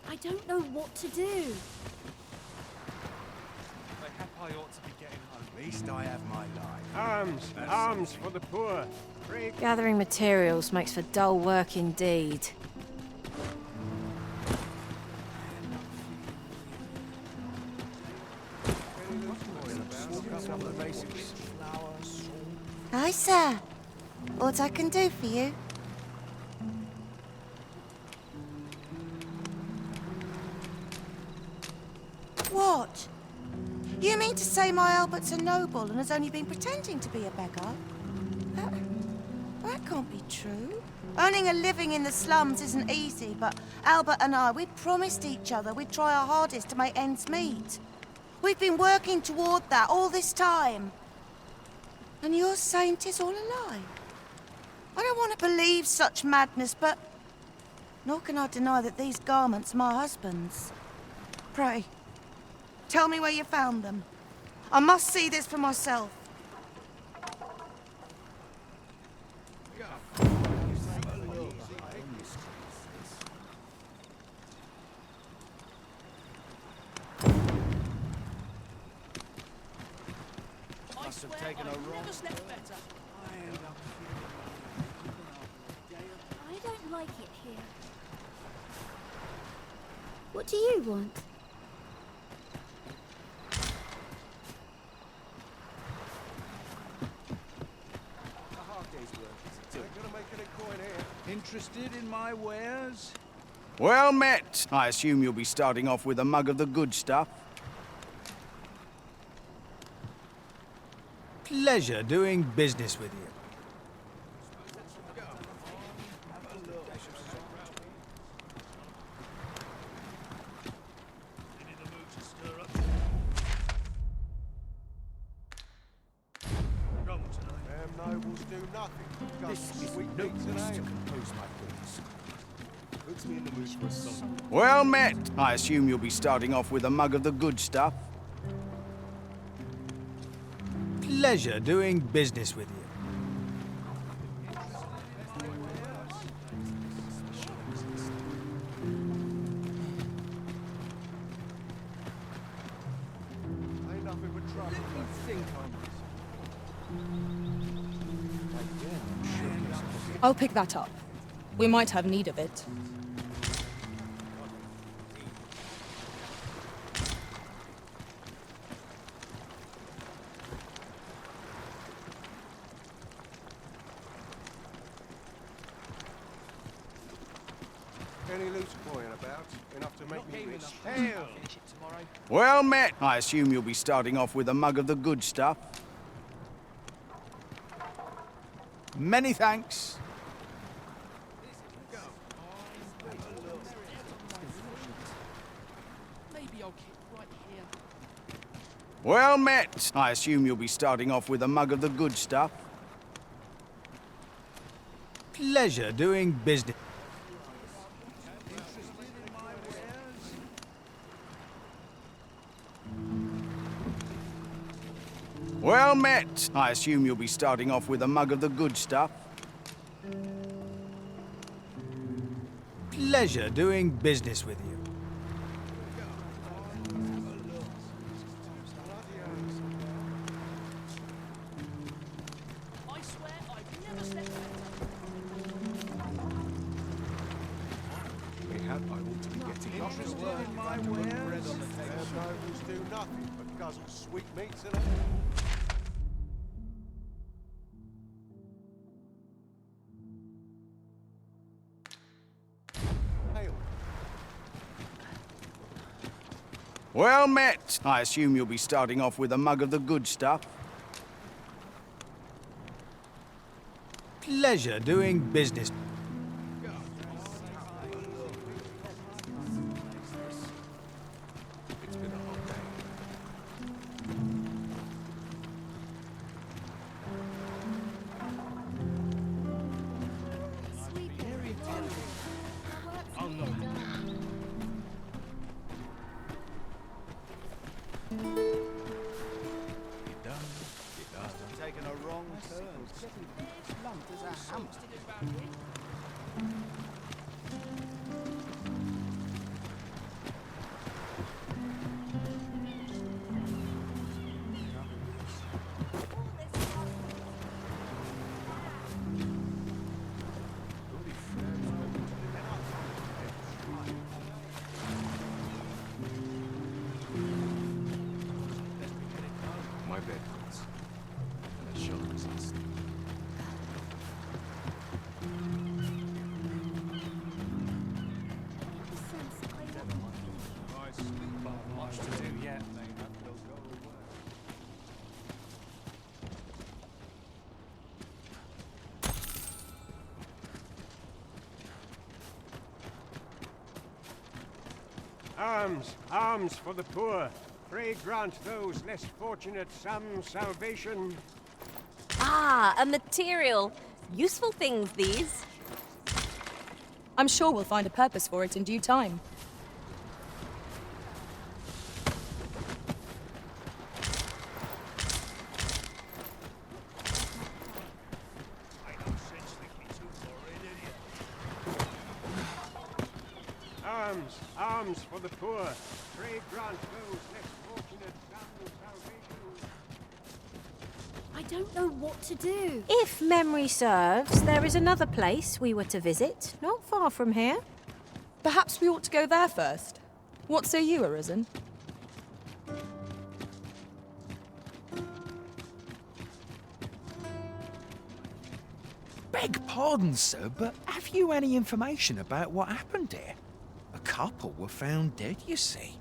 I don't know what to do. Mayhap I ought to be getting home. At least I have my life. Arms, arms for the poor. Free. Gathering materials makes for dull work indeed. Hi, sir. What I can do for you? What? You mean to say my Albert's a noble and has only been pretending to be a beggar? That can't be true. Earning a living in the slums isn't easy, but Albert and I, we promised each other we'd try our hardest to make ends meet. We've been working toward that all this time. And you're saying 'tis all a lie? I don't want to believe such madness, but nor can I deny that these garments are my husband's. Pray, tell me where you found them. I must see this for myself. Must have taken a wrong. I don't like it here. What do you want? Interested in my wares? Well met. I assume you'll be starting off with a mug of the good stuff. Pleasure doing business with you. Nobles do nothing. This is sweet meats and ale. Compose my thoughts. Puts me in the mood for a song. Well met. I assume you'll be starting off with a mug of the good stuff. Pleasure doing business with you. Ain't nothing but trouble. Let me think on this. I'll pick that up. We might have need of it. Any loose coin about? Enough to make me rich. Hell! Well met. I assume you'll be starting off with a mug of the good stuff. Many thanks. Maybe I'll keep right here. Well met. I assume you'll be starting off with a mug of the good stuff. Pleasure doing business. Well met. I assume you'll be starting off with a mug of the good stuff. Pleasure doing business with you. I swear I've never slept Mayhap I ought to be getting Interested in my wares? Nobles do nothing but guzzle sweet meats and ale. Well met. I assume you'll be starting off with a mug of the good stuff. Pleasure doing business. It's been a hot day. bedrooms. And a shark's nest. Much to do yet. Alms, alms for the poor. Pray grant those less fortunate some salvation. Ah, a material. Useful things, these. I'm sure we'll find a purpose for it in due time. Alms, alms for the poor. Pray grant those less fortunate some salvation. I don't know what to do. If memory serves, there is another place we were to visit, not far from here. Perhaps we ought to go there first. What say you, Arisen? Beg pardon, sir, but have you any information about what happened here? A couple were found dead, you see.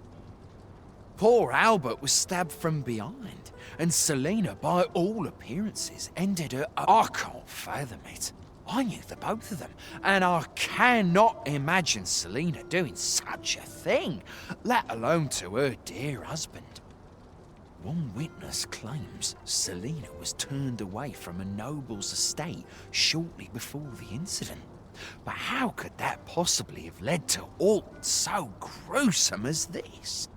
Poor Albert was stabbed from behind, and Selena, by all appearances, ended her... I can't fathom it. I knew the both of them, and I cannot imagine Selena doing such a thing, let alone to her dear husband. One witness claims Selena was turned away from a noble's estate shortly before the incident. But how could that possibly have led to aught so gruesome as this?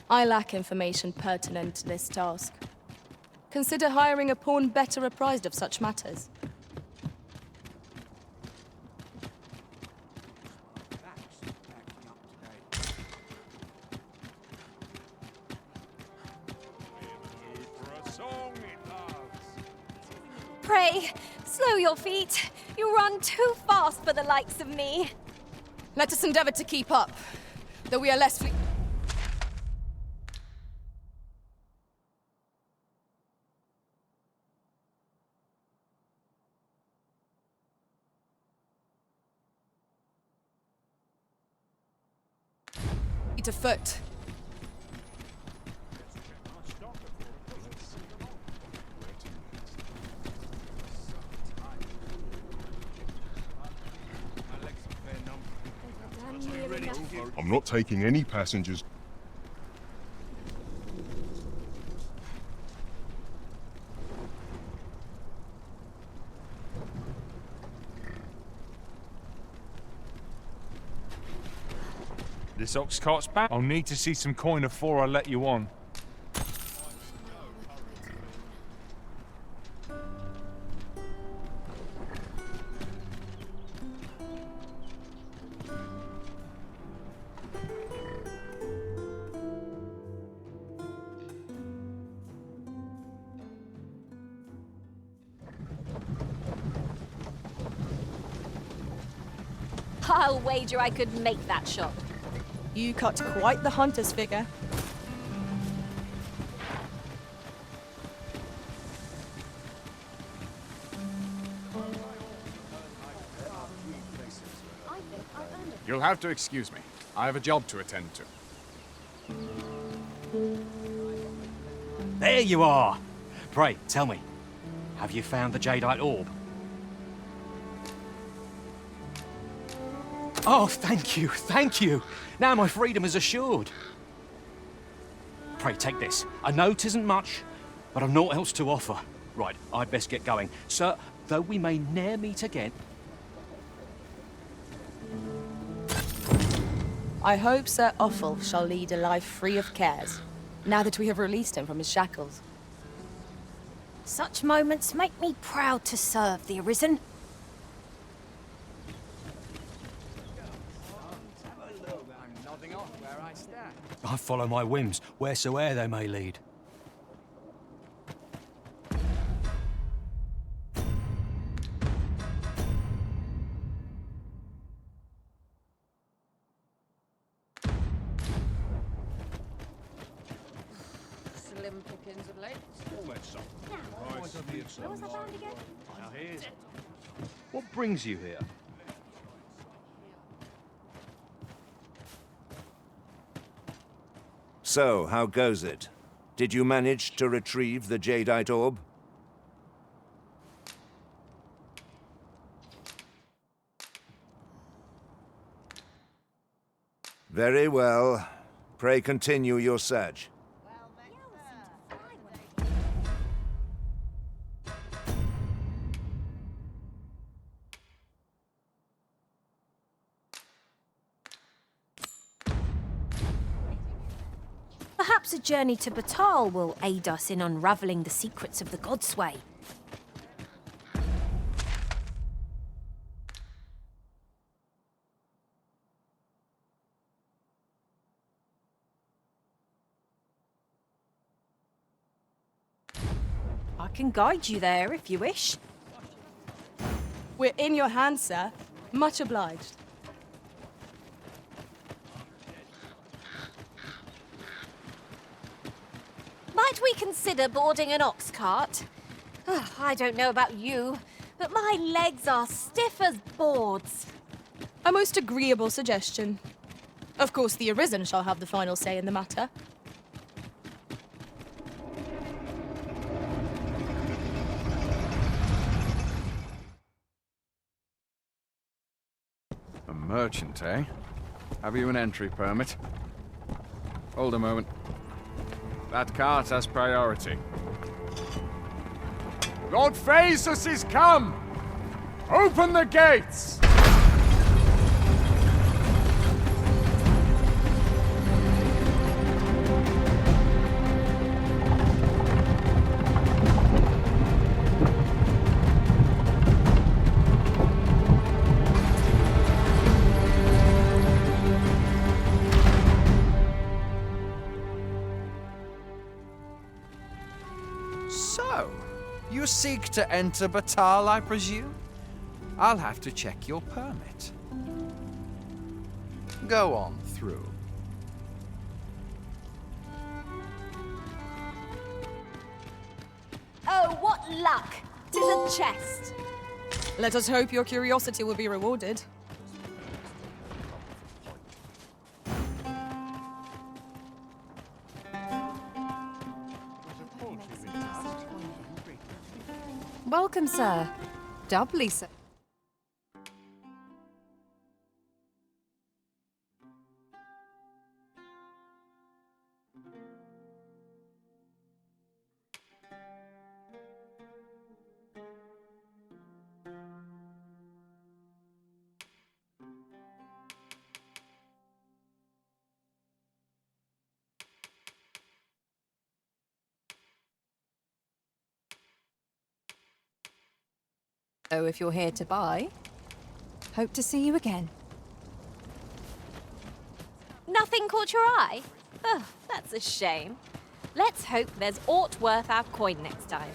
I lack information pertinent to this task. Consider hiring a pawn better apprised of such matters. Pray, slow your feet. You run too fast for the likes of me. Let us endeavor to keep up, though we are less afoot. I'm not taking any passengers. This ox cart's back. I'll need to see some coin before I let you on. I'll wager I could make that shot. You cut quite the hunter's figure. You'll have to excuse me. I have a job to attend to. There you are! Pray, tell me, have you found the jadeite orb? Oh, thank you, thank you! Now my freedom is assured. Pray, take this. I know 'tisn't much, but I've naught else to offer. Right, I'd best get going. Sir, though we may ne'er meet again... I hope Sir Offal shall lead a life free of cares, now that we have released him from his shackles. Such moments make me proud to serve the Arisen. I follow my whims, wheresoe'er they may lead. Slim pickings of late. What brings you here? So, how goes it? Did you manage to retrieve the jadeite orb? Very well. Pray continue your search. Perhaps a journey to Batal will aid us in unraveling the secrets of the Godsway. I can guide you there if you wish. We're in your hands, sir. Much obliged. Might we consider boarding an ox cart? I don't know about you, but my legs are stiff as boards. A most agreeable suggestion. Of course, the Arisen shall have the final say in the matter. A merchant, eh? Have you an entry permit? Hold a moment. That cart has priority. Lord Phaesus is come! Open the gates! So, you seek to enter Batal, I presume? I'll have to check your permit. Go on through. Oh, what luck! 'Tis a chest. Let us hope your curiosity will be rewarded. Welcome, sir. Doubly so. So if you're here to buy, hope to see you again. Nothing caught your eye? Oh, that's a shame. Let's hope there's aught worth our coin next time.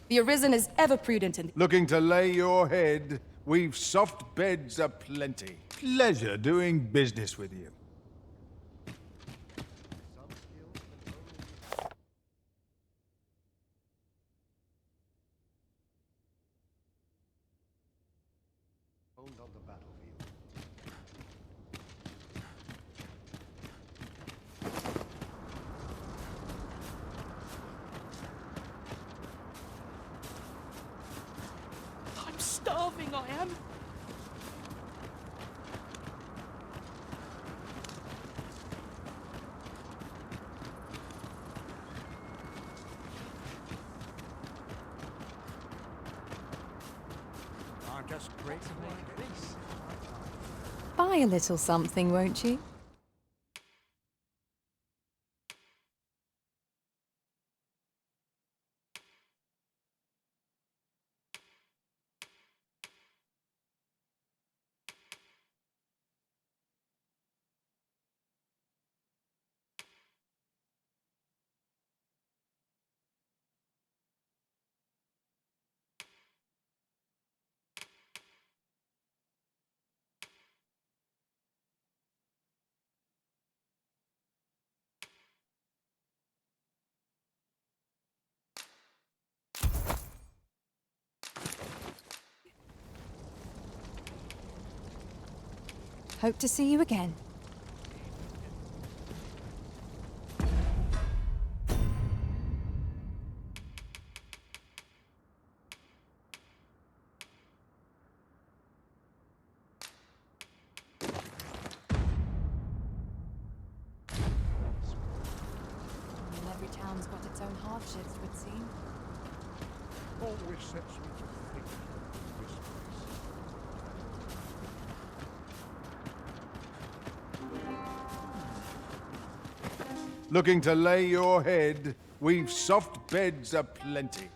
The Arisen is ever prudent in... Looking to lay your head? We've soft beds aplenty. Pleasure doing business with you. On the battlefield. I'm starving, I am. I'm just great to make peace. Buy a little something, won't you? Hope to see you again. Every town's got its own hardships, would seem. Always sets me to think of this place. Looking to lay your head? We've soft beds aplenty.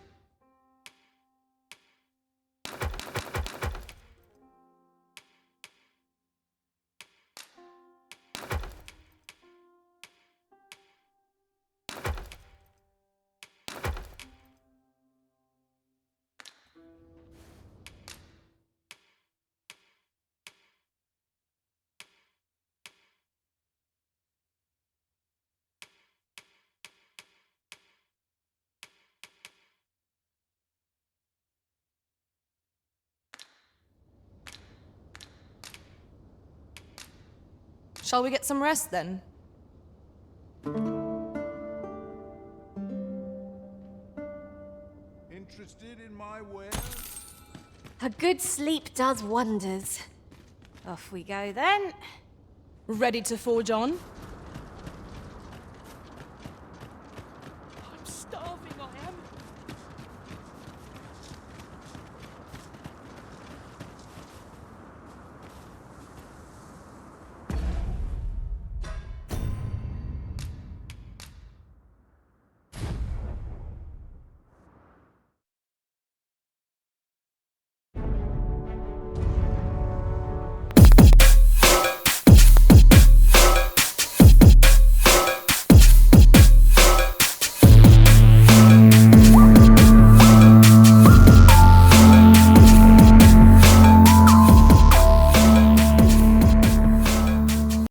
Shall we get some rest then? Interested in my wares? A good sleep does wonders. Off we go then. Ready to forge on?